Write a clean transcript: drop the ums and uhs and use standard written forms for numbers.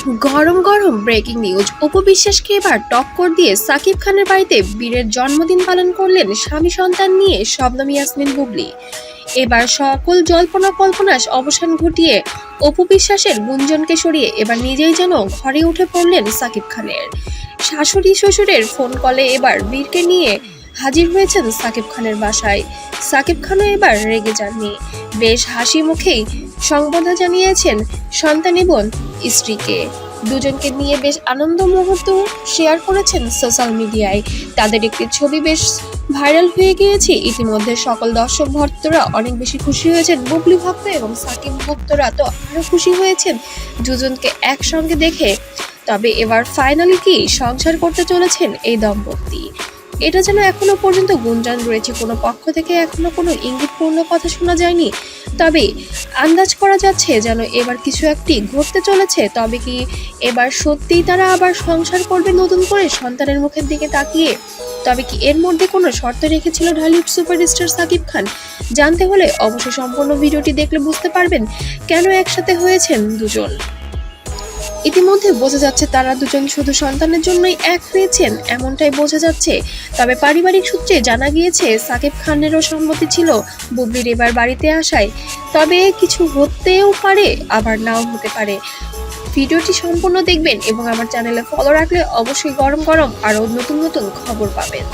গরম গরম breaking news. Apu বিশ্বাসকে এবার টক্কর দিয়ে সাকিব খানের বাড়িতে বীরের জন্মদিন পালন করলেন স্বামী সন্তান নিয়ে শবনম ইয়াসমিন বুবলি। এবার সকল জল্পনা কল্পনার অবসান ঘটিয়ে অপু বিশ্বাসের গুঞ্জনকে সরিয়ে এবার নিজেই যেন ঘরে উঠে পড়লেন সাকিব খানের। শাশুড়ি শ্বশুরের ফোন কলে এবার বীরকে নিয়ে হাজির হয়েছেন সাকিব খানের বাসায়। সাকিব খানও এবার রেগে যাননি, বেশ হাসি মুখেই সংবর্ধনা জানিয়েছেন সন্তানী বোন স্ত্রীকে। দুজনকে নিয়ে বেশ আনন্দ মুহূর্ত শেয়ার করেছেন সোশ্যাল মিডিয়ায়। তাদের একটি ছবি বেশ ভাইরাল হয়ে গিয়েছে ইতিমধ্যে। সকল দর্শক ভক্তরা অনেক বেশি খুশি হয়েছেন, বুবলি ভক্ত এবং সাকিব ভক্তরা তো আরো খুশি হয়েছেন দুজনকে একসঙ্গে দেখে। তবে এবার ফাইনালি কি সংসার করতে চলেছেন এই দম্পতি, এটা যেন এখনো পর্যন্ত গুঞ্জন রয়েছে। কোনো পক্ষ থেকে এখনো কোনো ইঙ্গিতপূর্ণ কথা শোনা যায়নি, তবে আন্দাজ করা যাচ্ছে যেন এবার কিছু একটি ঘটতে চলেছে। তবে কি এবার সত্যিই তারা আবার সংসার করবে নতুন করে সন্তানের মুখের দিকে তাকিয়ে? তবে কি এর মধ্যে কোনো শর্ত রেখেছিল ঢালিউড সুপারস্টার সাকিব খান? জানতে হলে অবশ্যই সম্পূর্ণ ভিডিওটি দেখলে বুঝতে পারবেন কেন একসাথে হয়েছেন দুজন। ইতিমধ্যে বোঝা যাচ্ছে তারা দুজন শুধু সন্তানের জন্যই এক হয়েছেন, এমনটাই বোঝা যাচ্ছে। তবে পারিবারিক সূত্রে জানা গিয়েছে সাকিব খানেরও সম্মতি ছিল বুবলির এবার বাড়িতে আসায়। তবে কিছু হতেও পারে, আবার নাও হতে পারে। ভিডিওটি সম্পূর্ণ দেখবেন এবং আমার চ্যানেলে ফলো রাখলে অবশ্যই গরম গরম আরো নতুন নতুন খবর পাবেন।